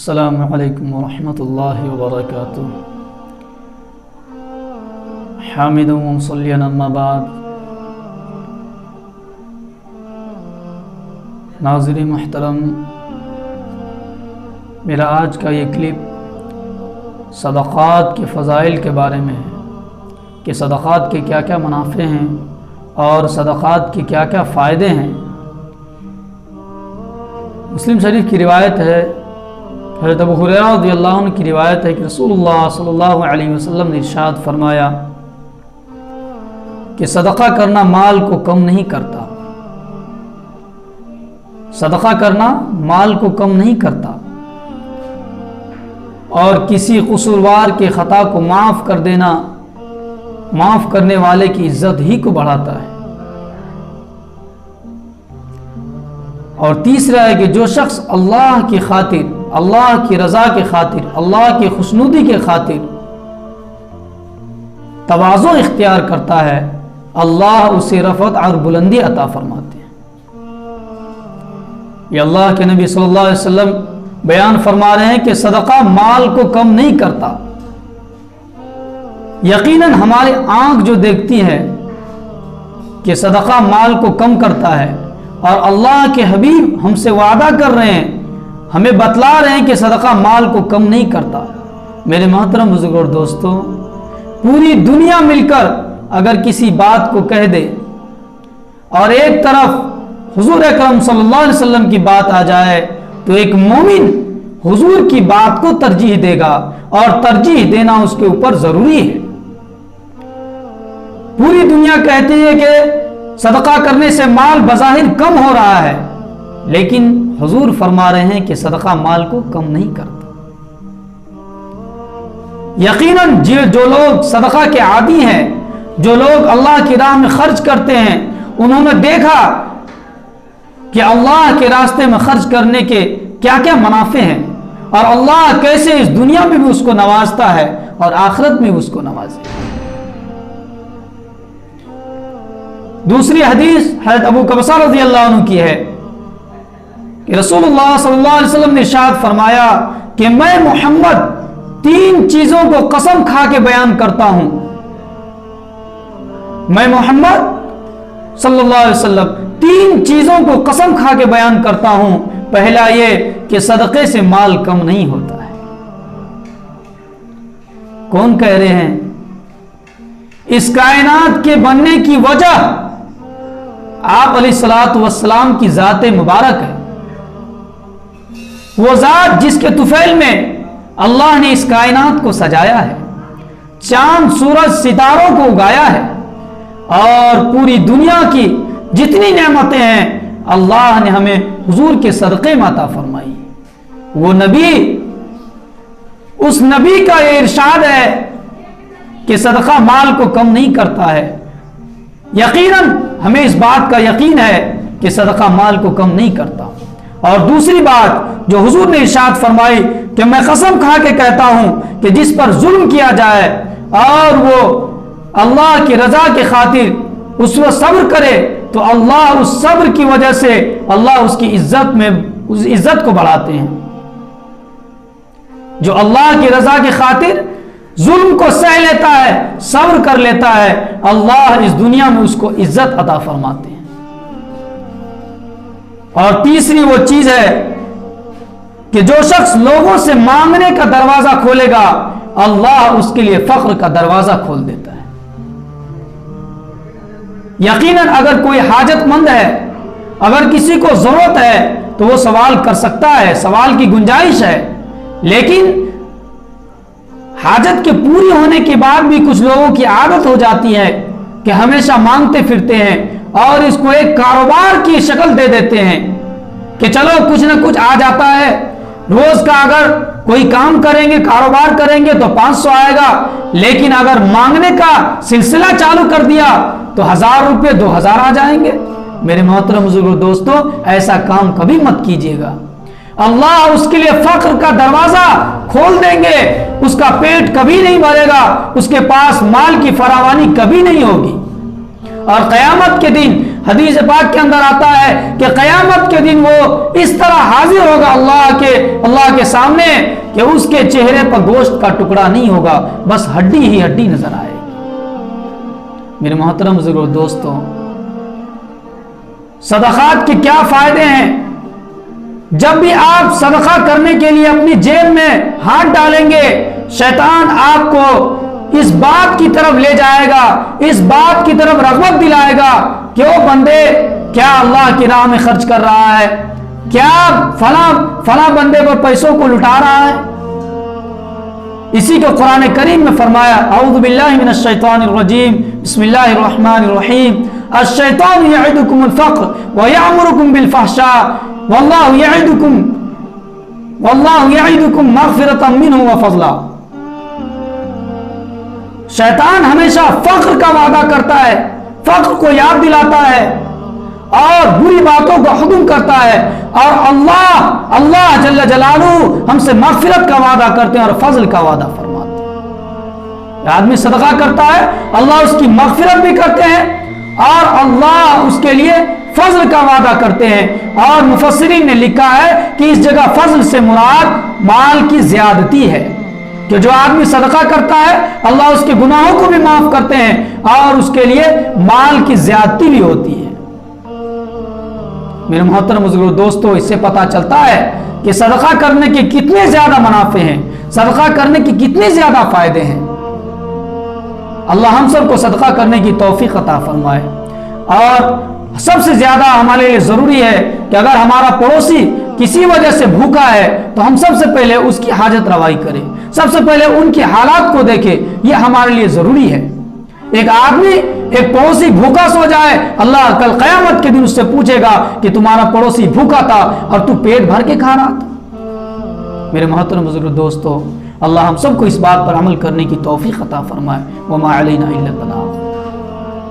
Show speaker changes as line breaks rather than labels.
السلام علیکم ورحمۃ اللہ وبرکاتہ۔ حامد و مصلی اما بعد، ناظرین محترم، میرا آج کا یہ کلپ صدقات کے فضائل کے بارے میں ہے کہ صدقات کے کیا کیا منافع ہیں اور صدقات کے کیا کیا فائدے ہیں۔ مسلم شریف کی روایت ہے، حضرت ابو ہریرہ رضی اللہ عنہ کی روایت ہے کہ رسول اللہ صلی اللہ علیہ وسلم نے ارشاد فرمایا کہ صدقہ کرنا مال کو کم نہیں کرتا، صدقہ کرنا مال کو کم نہیں کرتا، اور کسی قصوروار کے خطا کو معاف کر دینا معاف کرنے والے کی عزت ہی کو بڑھاتا ہے۔ اور تیسرا ہے کہ جو شخص اللہ کی خاطر، اللہ کی رضا کی خاطر، اللہ کی خوشنودی کی خاطر تواضع اختیار کرتا ہے، اللہ اسے رفعت اور بلندی عطا فرماتے ہیں۔ یہ اللہ کے نبی صلی اللہ علیہ وسلم بیان فرما رہے ہیں کہ صدقہ مال کو کم نہیں کرتا۔ یقیناً ہماری آنکھ جو دیکھتی ہے کہ صدقہ مال کو کم کرتا ہے، اور اللہ کے حبیب ہم سے وعدہ کر رہے ہیں، ہمیں بتلا رہے ہیں کہ صدقہ مال کو کم نہیں کرتا۔ میرے محترم بزرگوں اور دوستوں، پوری دنیا مل کر اگر کسی بات کو کہہ دے اور ایک طرف حضور اکرم صلی اللہ علیہ وسلم کی بات آ جائے تو ایک مومن حضور کی بات کو ترجیح دے گا، اور ترجیح دینا اس کے اوپر ضروری ہے۔ پوری دنیا کہتی ہے کہ صدقہ کرنے سے مال بظاہر کم ہو رہا ہے، لیکن حضور فرما رہے ہیں کہ صدقہ مال کو کم نہیں کرتا۔ یقیناً جو لوگ صدقہ کے عادی ہیں، جو لوگ اللہ کی راہ میں خرچ کرتے ہیں، انہوں نے دیکھا کہ اللہ کے راستے میں خرچ کرنے کے کیا کیا منافع ہیں، اور اللہ کیسے اس دنیا میں بھی اس کو نوازتا ہے اور آخرت میں بھی اس کو نوازے۔ دوسری حدیث حضرت ابو قبصہ رضی اللہ عنہ کی ہے کہ رسول اللہ صلی اللہ علیہ وسلم نے ارشاد فرمایا کہ میں محمد 3 چیزوں کو قسم کھا کے بیان کرتا ہوں۔ میں محمد صلی اللہ علیہ وسلم 3 چیزوں کو قسم کھا کے بیان کرتا ہوں۔ پہلا یہ کہ صدقے سے مال کم نہیں ہوتا ہے۔ کون کہہ رہے ہیں؟ اس کائنات کے بننے کی وجہ آپ علیہ الصلوۃ والسلام کی ذات مبارک ہے، وہ ذات جس کے طفیل میں اللہ نے اس کائنات کو سجایا ہے، چاند سورج ستاروں کو اگایا ہے، اور پوری دنیا کی جتنی نعمتیں ہیں اللہ نے ہمیں حضور کے صدقے میں عطا فرمائی۔ وہ نبی، اس نبی کا یہ ارشاد ہے کہ صدقہ مال کو کم نہیں کرتا ہے۔ یقیناً ہمیں اس بات کا یقین ہے کہ صدقہ مال کو کم نہیں کرتا۔ اور دوسری بات جو حضور نے ارشاد فرمائی کہ میں قسم کھا کے کہتا ہوں کہ جس پر ظلم کیا جائے اور وہ اللہ کی رضا کی خاطر اس وقت صبر کرے تو اللہ اس صبر کی وجہ سے اللہ اس کی عزت میں اس عزت کو بڑھاتے ہیں۔ جو اللہ کی رضا کی خاطر ظلم کو سہ لیتا ہے، صبر کر لیتا ہے، اللہ اس دنیا میں اس کو عزت عطا فرماتے ہیں۔ اور تیسری وہ چیز ہے کہ جو شخص لوگوں سے مانگنے کا دروازہ کھولے گا، اللہ اس کے لیے فقر کا دروازہ کھول دیتا ہے۔ یقیناً اگر کوئی حاجت مند ہے، اگر کسی کو ضرورت ہے تو وہ سوال کر سکتا ہے، سوال کی گنجائش ہے، لیکن حاجت کے پوری ہونے کے بعد بھی کچھ لوگوں کی عادت ہو جاتی ہے کہ ہمیشہ مانگتے پھرتے ہیں اور اس کو ایک کاروبار کی شکل دے دیتے ہیں کہ چلو کچھ نہ کچھ آ جاتا ہے، روز کا اگر کوئی کام کریں گے، کاروبار کریں گے تو 500 آئے گا، لیکن اگر مانگنے کا سلسلہ چالو کر دیا تو 1000 روپے 2000 آ جائیں گے۔ میرے محترم بزرگوں دوستوں، ایسا کام کبھی مت کیجیے گا۔ اللہ اس کے لیے فقر کا دروازہ کھول دیں گے، اس کا پیٹ کبھی نہیں بھرے گا، اس کے پاس مال کی فراوانی کبھی نہیں ہوگی۔ اور قیامت کے دن حدیث پاک کے اندر آتا ہے کہ قیامت کے دن وہ اس طرح حاضر ہوگا اللہ کے سامنے کہ اس کے چہرے پر گوشت کا ٹکڑا نہیں ہوگا، بس ہڈی ہی ہڈی نظر آئے گی۔ میرے محترم بزرگوں دوستوں، صدقات کے کیا فائدے ہیں؟ جب بھی آپ صدقہ کرنے کے لیے اپنی جیب میں ہاتھ ڈالیں گے، شیطان آپ کو اس بات کی طرف لے جائے گا، اس بات کی طرف رغبت دلائے گا کہ وہ بندے کیا اللہ کی راہ میں خرچ کر رہا ہے، کیا فلاں بندے پر پیسوں کو لٹا رہا ہے۔ اسی کو قرآن کریم میں فرمایا، اعوذ باللہ من الشیطان الرجیم، بسم اللہ الرحمن الرحیم، الشیطان یعدکم الفقر ویأمرکم بالفحشاء واللہ یعدکم مغفرۃ منہ وفضلا۔ شیطان ہمیشہ فقر کا وعدہ کرتا ہے، فقر کو یاد دلاتا ہے اور بری باتوں کو حکم کرتا ہے، اور اللہ جل جلالہ ہم سے مغفرت کا وعدہ کرتے ہیں اور فضل کا وعدہ فرماتے ہیں۔ آدمی صدقہ کرتا ہے، اللہ اس کی مغفرت بھی کرتے ہیں اور اللہ اس کے لیے فضل کا وعدہ کرتے ہیں۔ اور مفسرین نے لکھا ہے کہ اس جگہ فضل سے مراد مال کی زیادتی ہے، کہ جو آدمی صدقہ کرتا ہے اللہ اس کے گناہوں کو بھی معاف کرتے ہیں اور اس کے لیے مال کی زیادتی بھی ہوتی ہے۔ میرے محترم بزرگوں دوستوں، اس سے پتہ چلتا ہے کہ صدقہ کرنے کے کتنے زیادہ منافع ہیں، صدقہ کرنے کی کتنے زیادہ فائدے ہیں۔ اللہ ہم سب کو صدقہ کرنے کی توفیق عطا فرمائے۔ اور سب سے زیادہ ہمارے لیے ضروری ہے کہ اگر ہمارا پڑوسی کسی وجہ سے بھوکا ہے تو ہم سب سے پہلے اس کی حاجت روائی کریں، سب سے پہلے ان کی حالات کو دیکھیں، یہ ہمارے لیے ضروری ہے۔ ایک آدمی ایک پڑوسی بھوکا سو جائے، اللہ کل قیامت کے دن اس سے پوچھے گا کہ تمہارا پڑوسی بھوکا تھا اور تو پیٹ بھر کے کھا رہا تھا۔ میرے محترم بزرگ دوستو، اللہ ہم سب کو اس بات پر عمل کرنے کی توفیق عطا فرمائے۔ وما علینا الا البلاغ۔